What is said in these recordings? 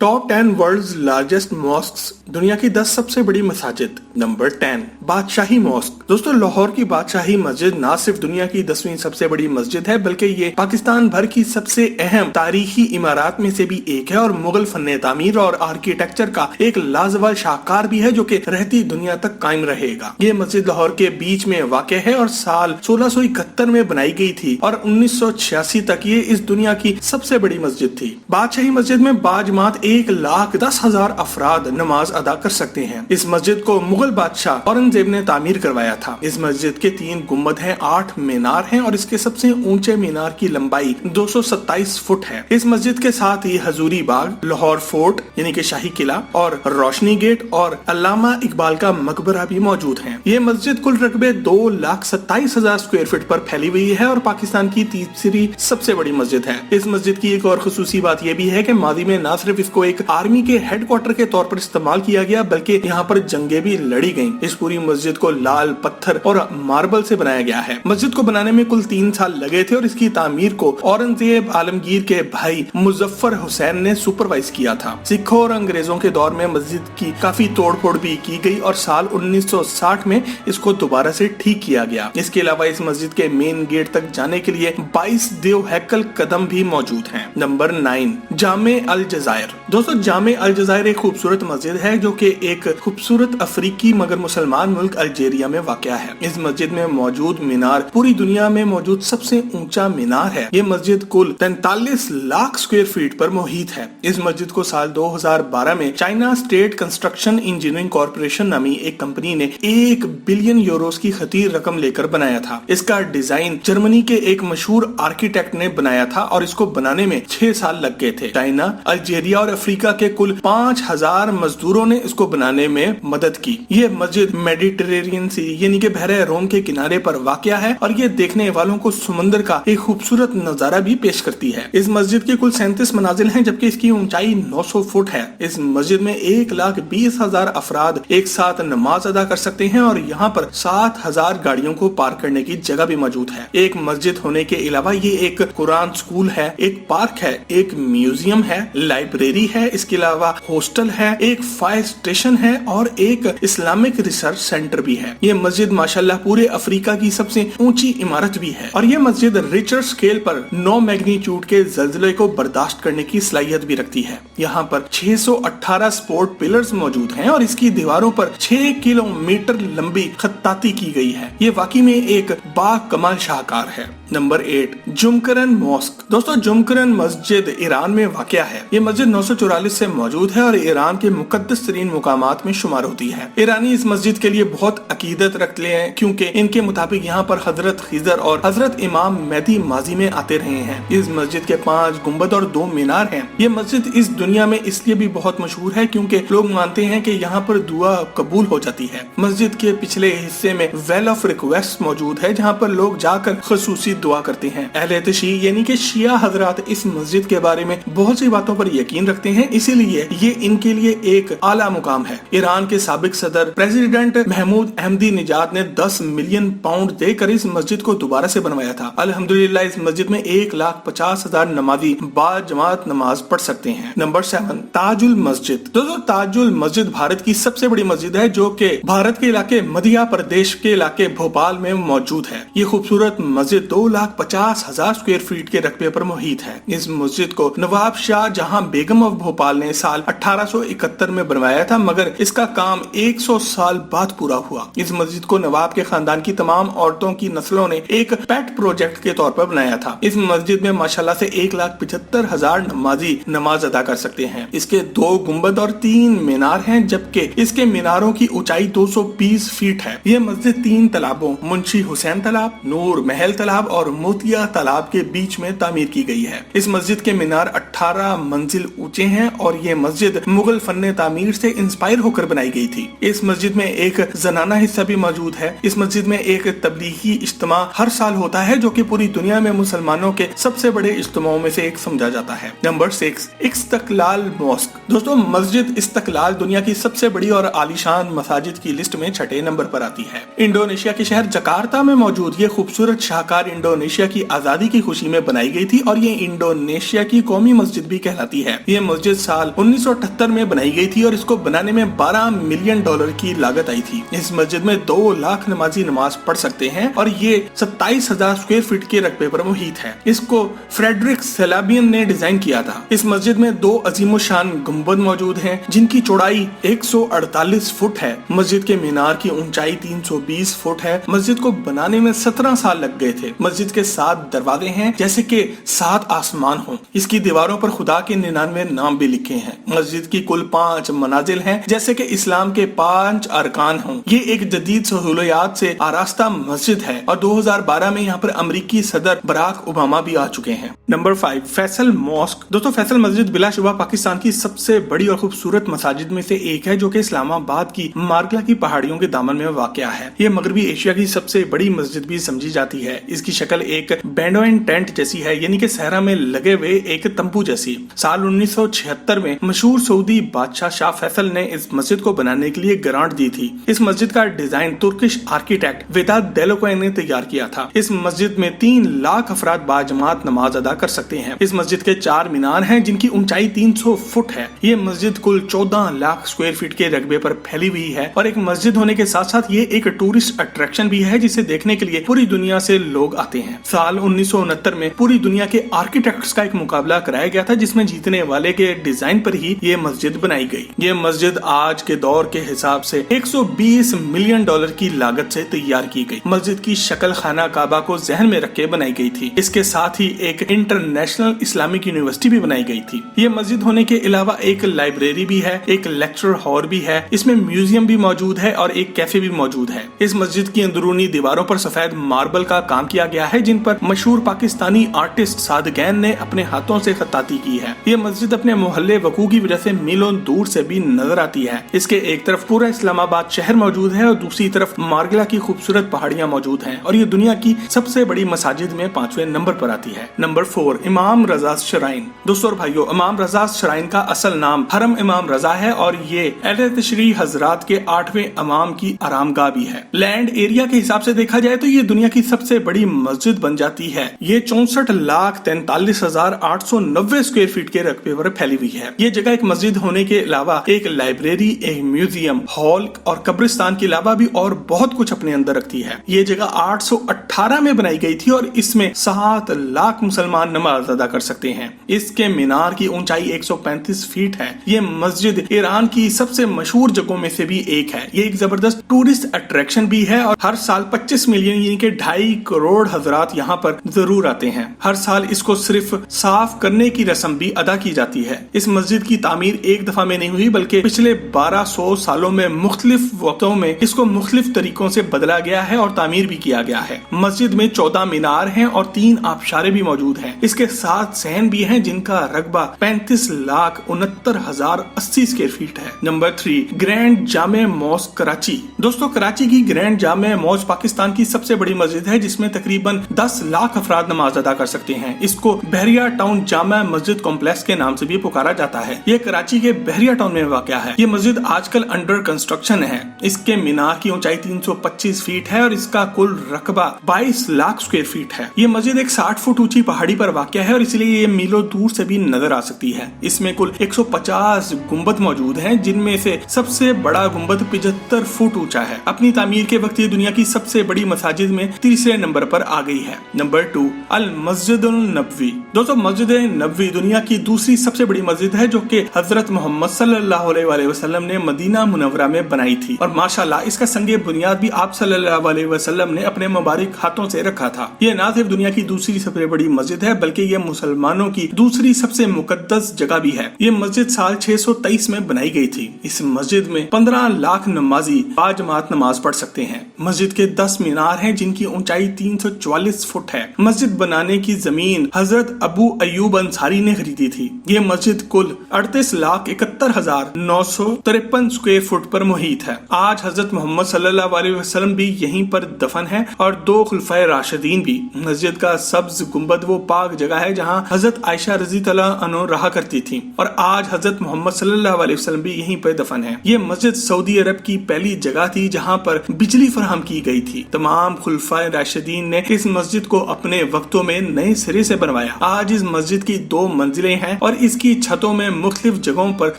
Top 10 world's largest mosques, दुनिया की 10 सबसे बड़ी मसाजिद। नंबर 10 बादशाही मॉस्क। दोस्तों, लाहौर की बादशाही मस्जिद ना सिर्फ दुनिया की 10वीं सबसे बड़ी मस्जिद है बल्कि ये पाकिस्तान भर की सबसे अहम तारीखी इमारत में से भी एक है और मुगल फन्ने तामीर और आर्किटेक्चर का एक लाजवाब शाहकार भी है जो कि रहती दुनिया तक कायम रहेगा। ये मस्जिद लाहौर के बीच में वाक़ है और साल 1671 में बनाई गई थी और 1986 तक ये इस दुनिया की सबसे बड़ी मस्जिद थी। बादशाही मस्जिद में बाजमात 1,10,000 अफराद नमाज अदा कर सकते हैं। इस मस्जिद को मुगल बादशाह औरंगजेब ने तामीर करवाया था। इस मस्जिद के 3 गुम्बद हैं, 8 मीनार हैं और इसके सबसे ऊंचे मीनार की लंबाई 227 फुट है। इस मस्जिद के साथ ही हजूरी बाग, लाहौर फोर्ट यानी कि शाही किला और रोशनी गेट और अल्लामा इकबाल का मकबरा भी मौजूद है। ये मस्जिद कुल रकबे 2,27,000 स्क्वायर फीट पर फैली हुई है और पाकिस्तान की तीसरी सबसे बड़ी मस्जिद है। इस मस्जिद की एक और खुसूसी बात यह भी है कि माजी में न सिर्फ इसको एक आर्मी के हेडक्वार्टर के तौर पर इस्तेमाल किया गया बल्कि यहाँ पर जंगे भी लड़ी गईं। इस पूरी मस्जिद को लाल पत्थर और मार्बल से बनाया गया है। मस्जिद को बनाने में कुल 3 साल लगे थे और इसकी तामीर को औरंगजेब आलमगीर के भाई मुजफ्फर हुसैन ने सुपरवाइज किया था। सिखों और अंग्रेजों के दौर में मस्जिद की काफी तोड़फोड़ भी की गई और साल 1960 में इसको दोबारा से ठीक किया गया। इसके अलावा इस मस्जिद के मेन गेट तक जाने के लिए 22 देव हैकल कदम भी मौजूद हैं। नंबर 9 जामे अल जज़ायर। दोस्तों, जामे अल जज़ायर एक खूबसूरत मस्जिद है जो कि एक खूबसूरत अफ्रीकी मगर मुसलमान मुल्क अल्जीरिया में वाक़या है। इस मस्जिद में मौजूद मीनार पूरी दुनिया में मौजूद सबसे ऊंचा मीनार है। ये मस्जिद कुल 43 लाख स्क्वायर फीट पर मुहित है। इस मस्जिद को साल 2012 में China state construction engineering corporation नामी एक कंपनी ने 1 बिलियन यूरोस की खतीर रकम लेकर बनाया था। इसका डिजाइन जर्मनी के एक मशहूर आर्किटेक्ट ने बनाया था और इसको बनाने में 6 साल लग गए थे। चाइना, अल्जीरिया और अफ्रीका के कुल 5,000 मजदूरों ने इसको बनाने में मदद की। ये मस्जिद मेडिटेरेनियन सी यानी कि बहरे रोम के किनारे पर वाक़या है और ये देखने वालों को समुद्र का एक खूबसूरत नजारा भी पेश करती है। इस मस्जिद की कुल 37 मनाजिल हैं जबकि इसकी ऊंचाई 900 फुट है। इस मस्जिद में 1,20,000 अफराद एक साथ नमाज अदा कर सकते हैं और यहाँ पर 7,000 गाड़ियों को पार्क करने की जगह भी मौजूद है। एक मस्जिद होने के अलावा ये एक कुरान स्कूल है, एक पार्क है, एक म्यूजियम है, लाइब्रेरी है, इसके अलावा हॉस्टल है, एक फायर स्टेशन है और एक इस्लामिक रिसर्च सेंटर भी है। ये मस्जिद माशाल्लाह पूरे अफ्रीका की सबसे ऊंची इमारत भी है और ये मस्जिद रिचर स्केल पर 9 मैग्नीट्यूड के ज़लज़ले को बर्दाश्त करने की सलाहियत भी रखती है। यहाँ पर 618 सपोर्ट पिलर्स मौजूद हैं और इसकी दीवारों पर 6 किलोमीटर लंबी खत्ताती की गई है। ये वाकई में एक बाकमाल शाहकार है। Number 8 Jamkaran mosque. दोस्तों, जुमकरन मस्जिद ईरान में वाक़या है। ये मस्जिद 944 से मौजूद है और ईरान के मुकद्दस तरीन मुकामात में शुमार होती है। ईरानी इस मस्जिद के लिए बहुत अकीदत रखते हैं क्योंकि इनके मुताबिक यहाँ पर हजरत खिजर और हजरत इमाम मेहदी माजी में आते रहे हैं। इस मस्जिद के 5 गुंबद और 2 मीनार हैं। ये मस्जिद इस दुनिया में इसलिए भी बहुत मशहूर है क्योंकि लोग मानते हैं कि यहाँ पर दुआ कबूल हो जाती है। मस्जिद के पिछले हिस्से में वेल ऑफ रिक्वेस्ट मौजूद है जहाँ पर लोग जाकर खसूसी दुआ करते हैं। अहले तशीह यानी कि शिया हजरात इस मस्जिद के बारे में बहुत सी बातों पर यकीन रखते हैं, इसीलिए ये इनके लिए एक आला मुकाम है। ईरान के साबिक सदर प्रेसिडेंट महमूद अहमदी निजाद ने 10 मिलियन पाउंड देकर इस मस्जिद को दोबारा से बनवाया था। अल्हम्दुलिल्लाह इस मस्जिद में 1,50,000 नमाजी बाजमात नमाज पढ़ सकते हैं। नंबर 7 ताजुल मस्जिद। दोस्तों, ताजुल मस्जिद भारत की सबसे बड़ी मस्जिद है जो कि भारत के इलाके मध्य प्रदेश के इलाके भोपाल में मौजूद है। ये खूबसूरत मस्जिद 2,50,000 स्क्वायर फीट के रकबे पर मुहित है। इस मस्जिद को नवाब शाह जहां बेगम ऑफ भोपाल ने साल 1871 में बनवाया था मगर इसका काम 100 साल बाद पूरा हुआ। इस मस्जिद को नवाब के खानदान की तमाम औरतों की नस्लों ने एक पेट प्रोजेक्ट के तौर पर बनाया था। इस मस्जिद में माशाल्लाह से 1,75,000 नमाजी नमाज अदा कर सकते हैं। इसके 2 गुंबद और 3 मीनार हैं जबकि इसके मीनारों की ऊंचाई 220 फीट है। यह मस्जिद 3 तालाबों मुंशी हुसैन तालाब, नूर महल तालाब और मोतिया तालाब के बीच में तामीर की गई है। इस मस्जिद के मीनार 18 मंजिल ऊंचे हैं और ये मस्जिद मुगल फन्ने तामीर से इंस्पायर होकर बनाई गई थी। इस मस्जिद में एक जनाना हिस्सा भी मौजूद है। इस मस्जिद में एक तबलीगी इज्तिमा हर साल होता है जो कि पूरी दुनिया में मुसलमानों के सबसे बड़े इज्तिमाओं में से एक समझा जाता है। Number 6 Istiqlal mosque. दोस्तों, मस्जिद इस्तकलाल दुनिया की सबसे बड़ी और आलीशान मसाजिद की लिस्ट में 6ठे नंबर पर आती है। इंडोनेशिया के शहर जकार्ता में मौजूद ये खूबसूरत शाहकार इंडोनेशिया की आजादी की खुशी में बनाई गई थी और ये इंडोनेशिया की कौमी मस्जिद भी कहलाती है। ये मस्जिद साल 1978 में बनाई गई थी और इसको बनाने में $12 मिलियन की लागत आई थी। इस मस्जिद में 2 लाख नमाजी नमाज पढ़ सकते हैं और ये 27,000 स्क्वायर फीट के रकबे पर मुहित है। इसको फ्रेडरिक सेलाबियन ने डिजाइन किया था। इस मस्जिद में 2 अजीमोशान गुंबद मौजूद हैं जिनकी चौड़ाई 148 फुट है। मस्जिद के मीनार की ऊंचाई 320 फुट है। मस्जिद को बनाने में 17 साल लग गए थे। मस्जिद के 7 दरवाजे हैं जैसे कि 7 आसमान हो। इसकी दीवारों पर खुदा के 99 नाम भी लिखे हैं। मस्जिद की कुल 5 मनाजिल हैं जैसे कि इस्लाम के 5 अरकान हों। ये एक जदीद सहूलियात से आरास्ता मस्जिद है और 2012 में यहाँ पर अमेरिकी सदर बराक ओबामा भी आ चुके हैं। Number 5, Faisal mosque. दोस्तों फैसल मस्जिद बिलाशुबा पाकिस्तान की सबसे बड़ी और खूबसूरत मसाजिद में से एक है जो कि इस्लामाबाद की मार्गला की पहाड़ियों के दामन में वाक़या है। ये मगरबी एशिया की सबसे बड़ी मस्जिद भी समझी जाती है। इसकी शक्ल एक बेडोइन टेंट जैसी है, यानी कि सहरा में लगे हुए एक तंबू जैसी। साल 1976 में मशहूर सऊदी बादशाह शाह फैसल ने इस मस्जिद को बनाने के लिए ग्रांट दी थी। इस मस्जिद का डिजाइन तुर्किश आर्किटेक्ट वेदात डेलोकोय ने तैयार किया था। इस मस्जिद में 3 लाख अफराद बाजमात नमाज अदा कर सकते हैं। इस मस्जिद के 4 मीनार हैं जिनकी ऊंचाई 300 फुट है। ये मस्जिद कुल 14 लाख स्क्वायर फीट के रकबे पर फैली हुई है और एक मस्जिद होने के साथ साथ ये एक टूरिस्ट अट्रैक्शन भी है जिसे देखने के लिए पूरी दुनिया से लोग आते हैं। साल 1969 में पूरी दुनिया के आर्किटेक्ट्स का एक मुकाबला कराया गया था जिसमें जीतने वाले के डिजाइन पर ही ये मस्जिद बनाई गई। ये मस्जिद आज के दौर के हिसाब से $120 मिलियन की लागत से तैयार की गई। मस्जिद की शक्ल खाना काबा को जहन में रख के बनाई गई थी। इसके साथ ही एक इंटरनेशनल इस्लामिक यूनिवर्सिटी भी बनाई गई थी। ये मस्जिद होने के अलावा एक लाइब्रेरी भी है, एक लेक्चर हॉल भी है, इसमें म्यूजियम भी मौजूद है और एक कैफे भी मौजूद है। इस मस्जिद की अंदरूनी दीवारों पर सफेद मार्बल का काम किया गया है जिन पर मशहूर पाकिस्तानी आर्टिस्ट सादगैन ने अपने हाथों से खत्ताती की है। ये मस्जिद अपने मोहल्ले वकू की वजह से मीलों दूर से भी नजर आती है। इसके एक तरफ पूरा इस्लामाबाद शहर मौजूद है और दूसरी तरफ मार्गला की खूबसूरत पहाड़ियां मौजूद हैं और ये दुनिया की सबसे बड़ी मसाजिद में 5वें नंबर पर आती है। नंबर 4, इमाम रजा श्राइन। दोस्तों और भाइयों, इमाम रजा श्राइन का असल नाम हरम इमाम रजा है और ये अहले तशरी हजरात के 8वें इमाम की आरामगाह भी है। लैंड एरिया के हिसाब से देखा जाए तो ये दुनिया की सबसे बड़ी मस्जिद बन जाती है। ये 64,43,890 स्क्वायर फीट के रकबे पर फैली हुई है। ये जगह एक मस्जिद होने के अलावा एक लाइब्रेरी, एक म्यूजियम, हॉल और कब्रिस्तान के अलावा भी और बहुत कुछ अपने अंदर रखती है। ये जगह 818 में बनाई गई थी और इसमें 7 लाख मुसलमान नमाज अदा कर सकते हैं। इसके मीनार की ऊंचाई 135 फीट है। ये मस्जिद ईरान की सबसे मशहूर जगहों में से भी एक है। ये एक जबरदस्त टूरिस्ट अट्रैक्शन भी है और हर साल 25 मिलियन यानी कि 2.5 करोड़ हजरात यहाँ पर जरूर आते हैं। हर साल इसको सिर्फ साफ करने की रस्म भी अदा की जाती है। इस मस्जिद की तामीर एक दफा में नहीं हुई बल्कि पिछले 1200 सालों में मुख्तलिफ वक्तों में इसको मुख्तलिफ तरीकों से बदला गया है और तामीर भी किया गया है। मस्जिद में 14 मीनार हैं और 3 आबशारे भी मौजूद हैं। इसके 7 सहन भी हैं जिनका रकबा 35,69,080 स्क्वायर फीट है। नंबर 3, ग्रैंड जामे मॉस्क कराची। दोस्तों कराची की ग्रैंड जामे मॉस्क पाकिस्तान की सबसे बड़ी मस्जिद है जिसमें तकरीबन 10 लाख अफराद नमाज अदा कर सकते हैं। इसको बहरिया टाउन जामा मस्जिद कॉम्प्लेक्स के नाम से भी पुकारा जाता है। ये कराची के बहरिया टाउन में वाक़या है। ये मस्जिद आजकल अंडर कंस्ट्रक्शन है। इसके मीनार की ऊंचाई 325 फीट है और इसका कुल रकबा 22 लाख स्क्वायर फीट है। ये मस्जिद एक 60 फुट ऊंची पहाड़ी पर वाक़या है और इसलिए ये मीलों दूर से भी नजर आ सकती है। इसमें कुल 150 गुंबद मौजूद हैं जिनमें से सबसे बड़ा गुंबद 75 फुट ऊंचा है। अपनी तामीर के वक्त ये दुनिया की सबसे बड़ी मसाजिद में तीसरे नंबर पर आ गई है। नंबर 2, अल मस्जिद नबवी। दोस्तों मस्जिद नबवी दुनिया की दूसरी सबसे बड़ी मस्जिद है जो कि हजरत मोहम्मद सल्लल्लाहु अलैहि वसल्लम ने मदीना मुनव्वरा में बनाई थी और माशाल्लाह इसका संगे बुनियाद भी आप सल्लल्लाहु अलैहि वसल्लम ने अपने मुबारक हाथों से रखा था। ये ना सिर्फ दुनिया की दूसरी सबसे बड़ी मस्जिद है बल्कि ये मुसलमानों की दूसरी सबसे मुकद्दस जगह भी है। ये मस्जिद साल 623 में बनाई गई थी। इस मस्जिद में 15 लाख नमाजी बाजमात नमाज पढ़ सकते हैं। मस्जिद के 10 मीनार हैं जिनकी ऊंचाई 344 फुट है। मस्जिद बनाने की जमीन हजरत अबू अयूब अंसारी ने खरीदी थी। ये मस्जिद कुल 38,71,953 स्क्वायर फुट पर मुहित है। आज हजरत मोहम्मद सल्लल्लाहु अलैहि वसल्लम भी यहीं पर दफन है और 2 खुलफाए राशिदीन भी। मस्जिद का सब्ज गुंबद वो पाक जगह है जहां हजरत आयशा रजी तआला अन्हा रहा करती थी और आज हजरत मोहम्मद सल्लल्लाहु अलैहि वसल्लम भी यहीं पर दफन है। ये मस्जिद सऊदी अरब की पहली जगह थी जहां पर बिजली फराहम की गई थी। तमाम खुलफाए राशिदीन ने कि इस मस्जिद को अपने वक्तों में नए सिरे से बनवाया। आज इस मस्जिद की 2 मंजिलें हैं और इसकी छतों में मुख्तलिफ जगहों पर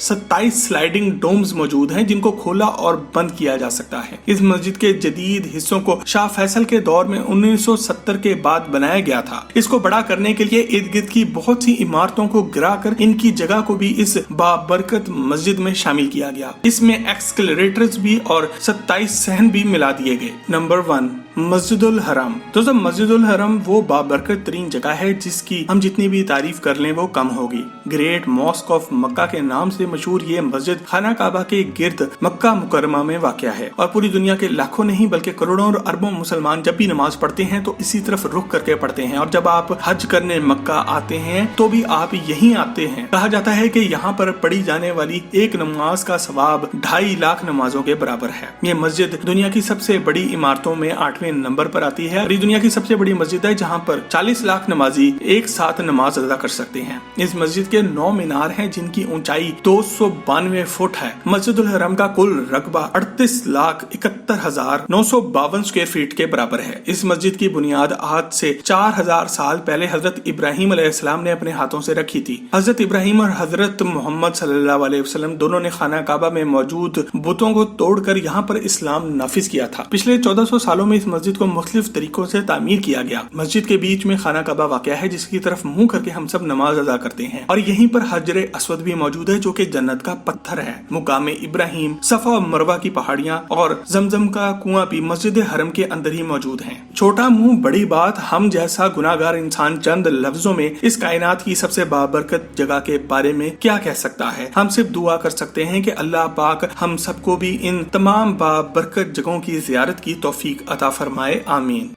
27 स्लाइडिंग डोम्स मौजूद हैं जिनको खोला और बंद किया जा सकता है। इस मस्जिद के जदीद हिस्सों को शाह फैसल के दौर में 1970 के बाद बनाया गया था। इसको बड़ा करने के लिए इर्द गिर्द की बहुत सी इमारतों को गिरा कर इनकी जगह को भी इस बाबरकत मस्जिद में शामिल किया गया। इसमें एक्सकलेटर्स भी और 27 सहन भी मिला दिए गए। नंबर 1, मस्जिदुल हराम। दोस्तों, मस्जिदुल हराम वो बाबरकत तरीन जगह है जिसकी हम जितनी भी तारीफ कर लें वो कम होगी। ग्रेट मॉस्क ऑफ मक्का के नाम से मशहूर ये मस्जिद खाना काबा के गिर्द मक्का मुकरमा में वाक़या है और पूरी दुनिया के लाखों नहीं बल्कि करोड़ों और अरबों मुसलमान जब भी नमाज पढ़ते हैं तो इसी तरफ रुख करके पढ़ते हैं और जब आप हज करने मक्का आते हैं तो भी आप यहीं आते हैं। कहा जाता है कि यहाँ पर पढ़ी जाने वाली एक नमाज का सवाब 2.5 लाख नमाजों के बराबर है। ये मस्जिद दुनिया की सबसे बड़ी इमारतों में 8वें नंबर पर आती है और ये दुनिया की सबसे बड़ी मस्जिद है जहाँ पर 40 लाख नमाजी एक साथ नमाज अदा कर सकते हैं। इस मस्जिद के 9 मीनार हैं जिनकी ऊंचाई 292 फुट है। मस्जिदुल हराम का कुल रकबा 38,71,952 स्क्वायर फीट के बराबर है। इस मस्जिद की बुनियाद आज से 4000 साल पहले हजरत इब्राहिम अलैहिस्सलाम ने अपने हाथों से रखी थी। हजरत इब्राहिम और हजरत मोहम्मद सल्लल्लाहु अलैहि वसल्लम दोनों ने खाना काबा में मौजूद बुतों को तोड़कर यहाँ पर इस्लाम नाफिज किया था। पिछले 1400 सालों में इस मस्जिद को मुख्तलिफ तरीकों से तामीर किया गया। मस्जिद के बीच में खाना काबा वाक़या है जिसकी तरफ मुंह करके हम सब नमाज अदा करते हैं और यहीं पर हजरे अस्वद भी मौजूद है जो कि जन्नत का पत्थर है। मुकाम इब्राहिम, सफा और मरवा की पहाड़ियाँ और जमजम का कुआं भी मस्जिद हरम के अंदर ही मौजूद हैं। छोटा मुंह बड़ी बात, हम जैसा गुनाहगार इंसान चंद लफ्जों में इस कायनात की सबसे बाबरकत जगह के बारे में क्या कह सकता है। हम सिर्फ दुआ कर सकते हैं कि अल्लाह पाक हम सबको भी इन तमाम बाबरकत जगहों की ज़ियारत की तौफीक अता फरमाए। आमीन।